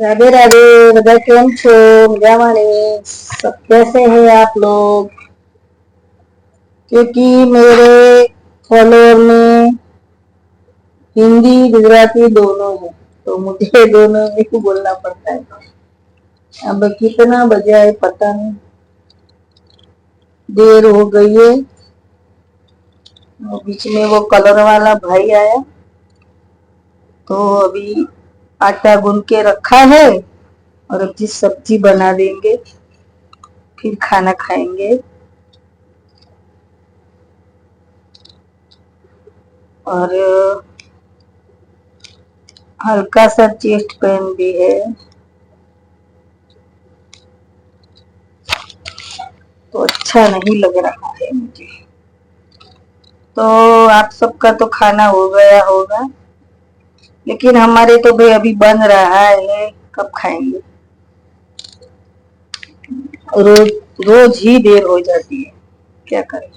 राधे राधे। બધા કેમ છો? મજામાં ને? सब कैसे हैं आप लोग? क्योंकि मेरे फॉलोअर में हिंदी गुजराती दोनों है, तो मुझे दोनों में ही बोलना पड़ता है। अब कितना बजा है पता नहीं, देर हो गई है। बीच में वो कलर वाला भाई आया, तो अभी आटा गूंद के रखा है और अभी सब्जी बना देंगे, फिर खाना खाएंगे। और हल्का सा चेस्ट पेन भी है, तो अच्छा नहीं लग रहा है मुझे। तो आप सबका तो खाना हो गया होगा, लेकिन हमारे तो भाई अभी बन रहा है, कब खाएंगे। रोज रोज ही देर हो जाती है, क्या करें।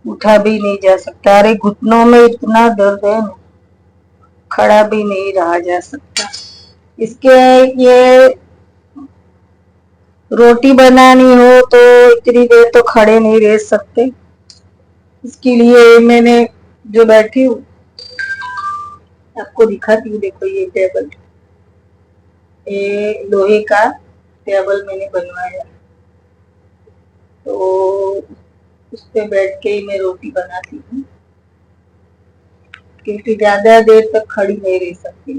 उठा भी नहीं जा सकता, अरे घुटनों में इतना दर्द है ना, खड़ा भी नहीं रहा जा सकता। इसके ये रोटी बनानी हो तो इतनी देर तो खड़े नहीं रह सकते। इसके लिए मैंने जो बैठी हूँ, आपको दिखाती हूँ। देखो ये टेबल, ये लोहे का टेबल मैंने बनवाया, तो उस पे बैठ के ही मैं रोटी बनाती हूँ, क्योंकि ज्यादा देर तक खड़ी नहीं रह सकती।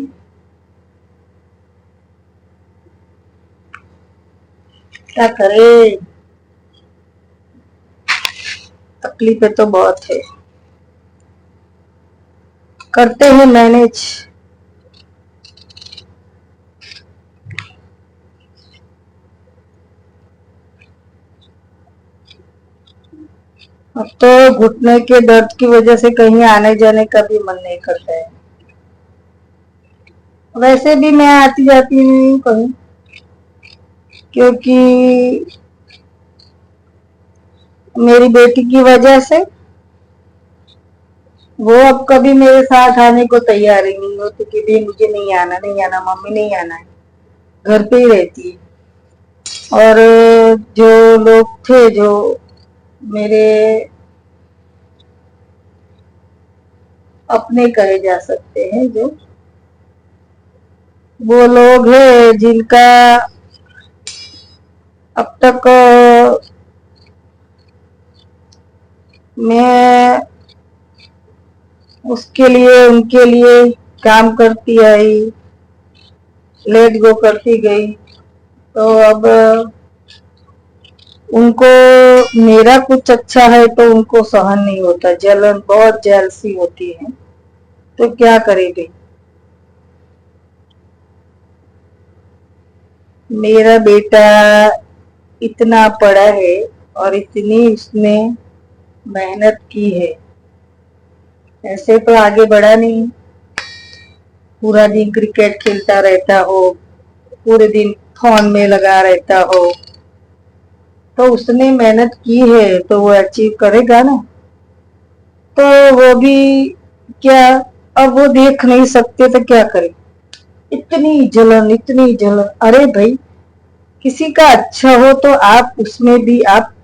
क्या करे, तकलीफें तो बहुत है, करते हैं मैनेज। अब तो घुटने के दर्द की वजह से कहीं आने जाने का भी मन नहीं करता है। वैसे भी मैं आती जाती नहीं हूँ कहीं, क्योंकि मेरी बेटी की वजह से वो अब कभी मेरे साथ आने को तैयार ही नहीं होती कि भी मुझे नहीं आना, नहीं आना मम्मी, नहीं आना है, घर पे ही रहती है। और जो लोग थे, जो मेरे अपने कहे जा सकते हैं, जो वो लोग हैं जिनका अब तक मैं उसके लिए, उनके लिए काम करती आई, लेट गो करती गई, तो अब उनको मेरा कुछ अच्छा है तो उनको सहन नहीं होता, जलन, बहुत जेलसी होती है। तो क्या करेंगे। मेरा बेटा इतना पढ़ा है और इतनी उसने मेहनत की है, ऐसे तो आगे बढ़ा नहीं। पूरा दिन क्रिकेट खेलता रहता हो, पूरे दिन फोन में लगा रहता हो, तो उसने मेहनत की है तो वो अचीव करेगा ना। तो वो भी क्या, अब वो देख नहीं सकते तो क्या करें। इतनी जलन, इतनी जलन। अरे भाई, किसी का अच्छा हो तो आप उसमें भी आप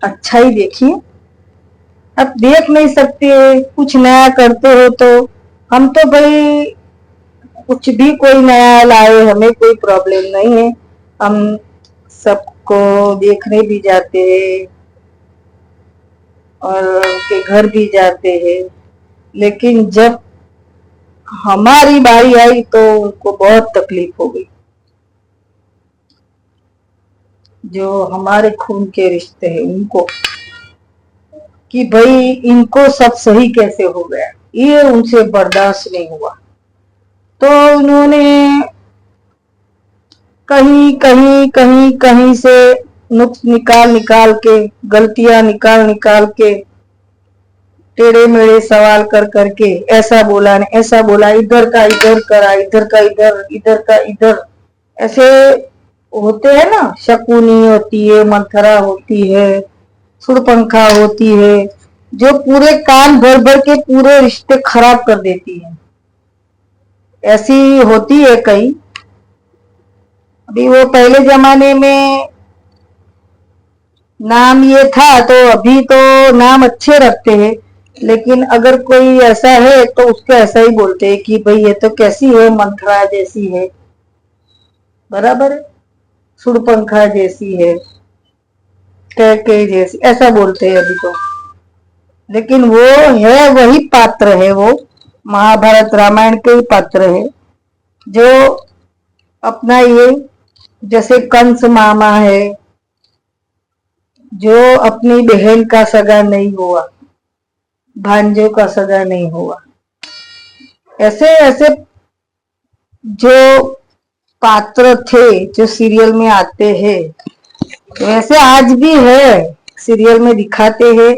अच्छा ही देखिए। आप देख नहीं सकते, कुछ नया करते हो तो हम तो भाई कुछ भी कोई नया लाए, हमें कोई प्रॉब्लम नहीं है, हम सबको देखने भी जाते हैं और उनके घर भी जाते हैं। लेकिन जब हमारी बारी आई तो उनको बहुत तकलीफ हो गई। जो हमारे खून के रिश्ते हैं उनको, कि भाई इनको सब सही कैसे हो गया, ये उनसे बर्दाश्त नहीं हुआ। तो उन्होंने कहीं कहीं कहीं कहीं से नुक्स निकाल निकाल के, गलतियां निकाल निकाल के, टेढ़े मेढ़े सवाल कर करके ऐसा बोला ने ऐसा बोला, इधर का इधर करा, इधर का इधर, इधर का इधर, ऐसे होते हैं ना। शकुनी होती है, मंथरा होती है, सुरपंखा होती है, जो पूरे कान भर भर के पूरे रिश्ते खराब कर देती है। ऐसी होती है कई। अभी वो पहले जमाने में नाम ये था, तो अभी तो नाम अच्छे रखते हैं, लेकिन अगर कोई ऐसा है तो उसको ऐसा ही बोलते हैं कि भाई ये तो कैसी है, मंथरा जैसी है, बराबर है, सुड़पंखा जैसी है, कैके जैसी, ऐसा बोलते हैं अभी तो। लेकिन वो है, वही पात्र है, वो महाभारत रामायण के ही पात्र है, जो अपना ये, जैसे कंस मामा है, जो अपनी बहन का सगा नहीं हुआ, भांजों का सगा नहीं हुआ, ऐसे ऐसे जो पात्र थे जो सीरियल में आते हैं, वैसे आज भी है, सीरियल में दिखाते हैं।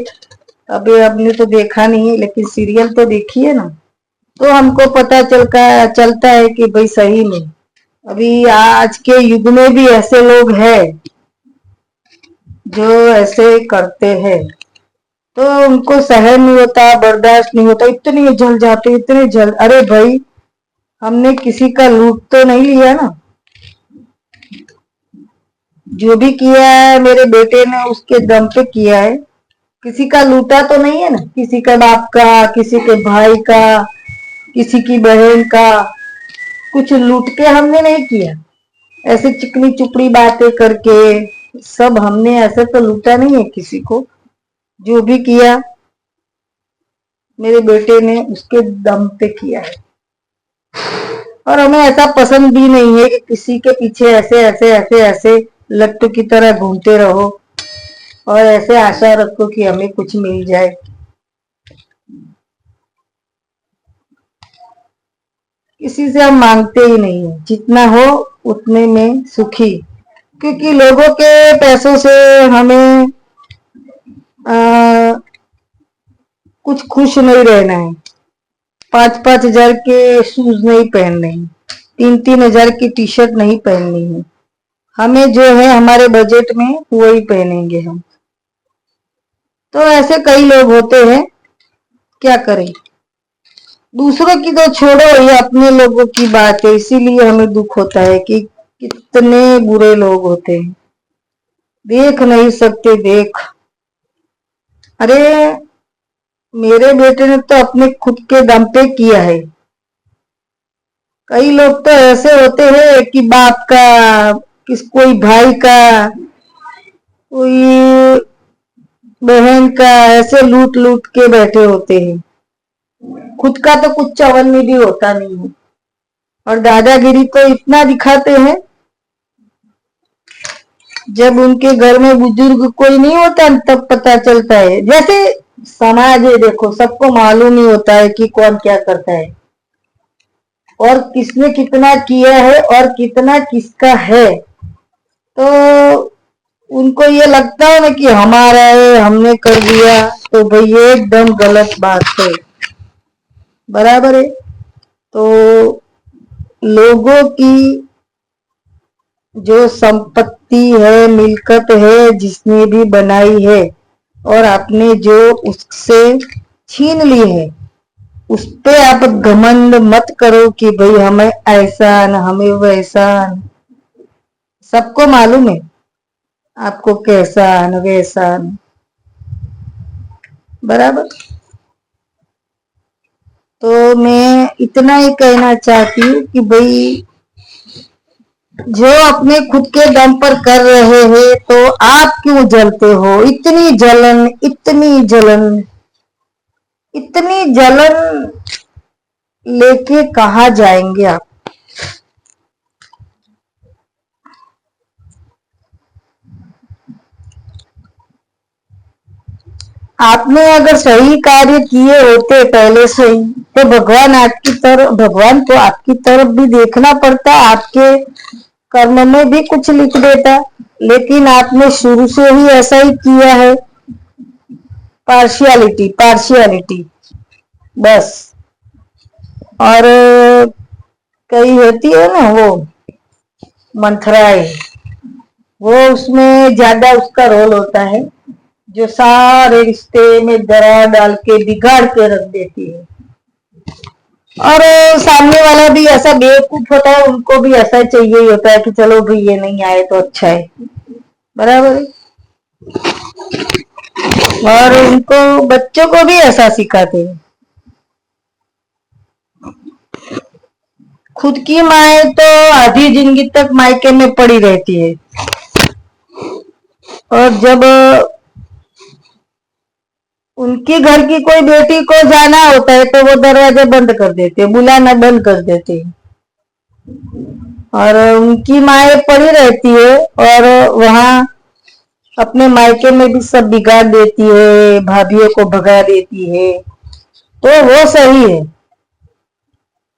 अभी आपने तो देखा नहीं है, लेकिन सीरियल तो देखी है ना, तो हमको पता चलता है कि भाई सही में अभी आज के युग में भी ऐसे लोग हैं जो ऐसे करते हैं, तो उनको सहन नहीं होता, बर्दाश्त नहीं होता, इतने जल जाते, इतने जल। अरे भाई, हमने किसी का लूट तो नहीं लिया ना, जो भी किया है मेरे बेटे ने उसके दम पे किया है, किसी का लूटा तो नहीं है ना, किसी का बाप का, किसी के भाई का, किसी की बहन का, कुछ लूट के हमने नहीं किया। ऐसे चिकनी चुपड़ी बातें करके सब हमने ऐसे तो लूटा नहीं है किसी को। जो भी किया मेरे बेटे ने उसके दम पे किया है, और हमें ऐसा पसंद भी नहीं है कि किसी के पीछे ऐसे ऐसे ऐसे ऐसे लट्टू की तरह घूमते रहो और ऐसे आशा रखो कि हमें कुछ मिल जाए। किसी से हम मांगते ही नहीं है, जितना हो उतने में सुखी, क्योंकि लोगों के पैसों से हमें कुछ खुश नहीं रहना है। 5,000 के शूज नहीं पहनने हैं, 3,000 की टी शर्ट नहीं पहननी है, हमें जो है हमारे बजट में वही पहनेंगे हम। तो ऐसे कई लोग होते हैं, क्या करें। दूसरों की तो छोड़ो, ये अपने लोगों की बात है, इसीलिए हमें दुख होता है कि कितने बुरे लोग होते हैं, देख नहीं सकते देख। अरे मेरे बेटे ने तो अपने खुद के दम पे किया है। कई लोग तो ऐसे होते हैं कि बाप का, कोई भाई का, कोई बहन का, ऐसे लूट लूट के बैठे होते हैं, खुद का तो कुछ चवन्नी भी होता नहीं है, और दादागिरी तो इतना दिखाते हैं। जब उनके घर में बुजुर्ग कोई नहीं होता तब पता चलता है। जैसे समाज है, देखो, सबको मालूम ही होता है कि कौन क्या करता है और किसने कितना किया है और कितना किसका है, तो उनको ये लगता है ना कि हमारा है, हमने कर दिया, तो भाई ये एकदम गलत बात है, बराबर है। तो लोगों की जो संपत्ति है, मिल्कत है, जिसने भी बनाई है और आपने जो उससे छीन ली है, उस पे आप घमंड मत करो कि भाई हमें ऐसा न हमें वैसा। सबको मालूम है आपको कैसा न वैसा, बराबर। तो मैं इतना ही कहना चाहती हूँ कि भाई जो अपने खुद के दम पर कर रहे हैं, तो आप क्यों जलते हो? इतनी जलन, इतनी जलन, इतनी जलन लेके कहाँ जाएंगे आप? आपने अगर सही कार्य किए होते पहले से ही, तो भगवान को आपकी तरफ भी देखना पड़ता, आपके कर्म में भी कुछ लिख देता। लेकिन आपने शुरू से ही ऐसा ही किया है, पार्शियलिटी पार्शियलिटी, बस। और कई होती है ना वो मंथराए, वो उसमें ज्यादा उसका रोल होता है, जो सारे रिश्ते में दरार डाल के बिगाड़ के रख देती है। और सामने वाला भी ऐसा बेवकूफ होता है, उनको भी ऐसा चाहिए ही होता है कि चलो भाई ये नहीं आए तो अच्छा है, बराबर है। और उनको बच्चों को भी ऐसा सिखाते हैं। खुद की माए तो आधी जिंदगी तक मायके में पड़ी रहती है, और जब उनकी घर की कोई बेटी को जाना होता है तो वो दरवाजे बंद कर देते, बुलाना बंद कर देते, और उनकी माए पड़ी रहती है और वहां अपने मायके में भी सब बिगाड़ देती है, भाभीियों को भगा देती है, तो वो सही है।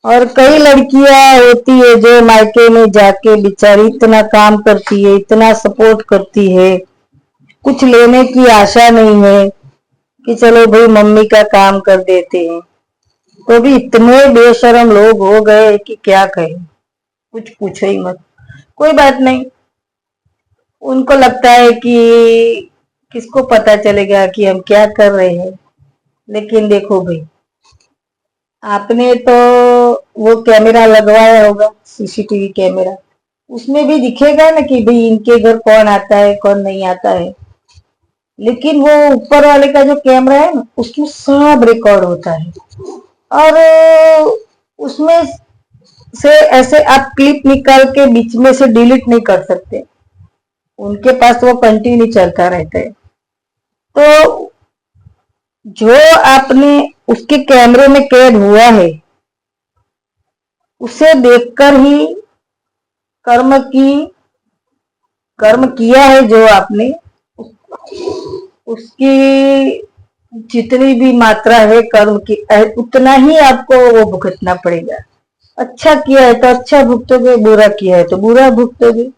और कई लड़कियां होती है जो मायके में जाके बेचारी इतना काम करती है, इतना सपोर्ट करती है, कुछ लेने की आशा नहीं है कि चलो भाई मम्मी का काम कर देते हैं, तो भी इतने बेशरम लोग हो गए कि क्या कहें, कुछ पूछो ही मत। कोई बात नहीं, उनको लगता है कि किसको पता चलेगा कि हम क्या कर रहे हैं। लेकिन देखो भाई, आपने तो वो कैमरा लगवाया होगा, सीसीटीवी कैमरा, उसमें भी दिखेगा ना कि भाई इनके घर कौन आता है कौन नहीं आता है। लेकिन वो ऊपर वाले का जो कैमरा है ना, उसमें सब रिकॉर्ड होता है, और उसमें से ऐसे आप क्लिप निकाल के बीच में से डिलीट नहीं कर सकते, उनके पास वो कंटिन्यू चलता रहता है। तो जो आपने उसके कैमरे में कैद हुआ है, उसे देखकर ही कर्म की कर्म किया है जो आपने, उसकी जितनी भी मात्रा है कर्म की, उतना ही आपको वो भुगतना पड़ेगा। अच्छा किया है तो अच्छा भुगतोगे, बुरा किया है तो बुरा भुगतोगे।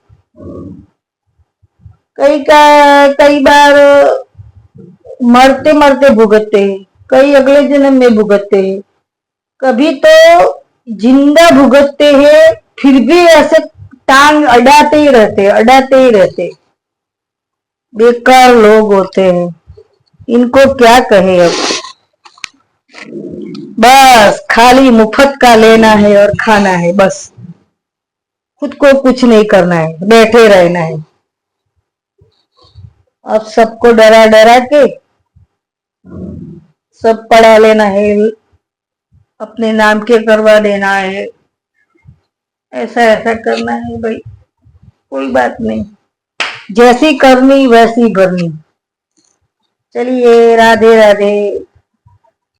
कई बार मरते मरते भुगतते हैं, कई अगले जन्म में भुगतते हैं, कभी तो जिंदा भुगतते हैं, फिर भी ऐसे टांग अड़ाते ही रहते। बेकार लोग होते हैं, इनको क्या कहे अब। बस खाली मुफ्त का लेना है और खाना है, बस खुद को कुछ नहीं करना है, बैठे रहना है। अब सबको डरा डरा के सब पढ़ा लेना है, अपने नाम के करवा देना है, ऐसा ऐसा करना है भाई। कोई बात नहीं, जैसी करनी वैसी भरनी। चलिए, राधे राधे।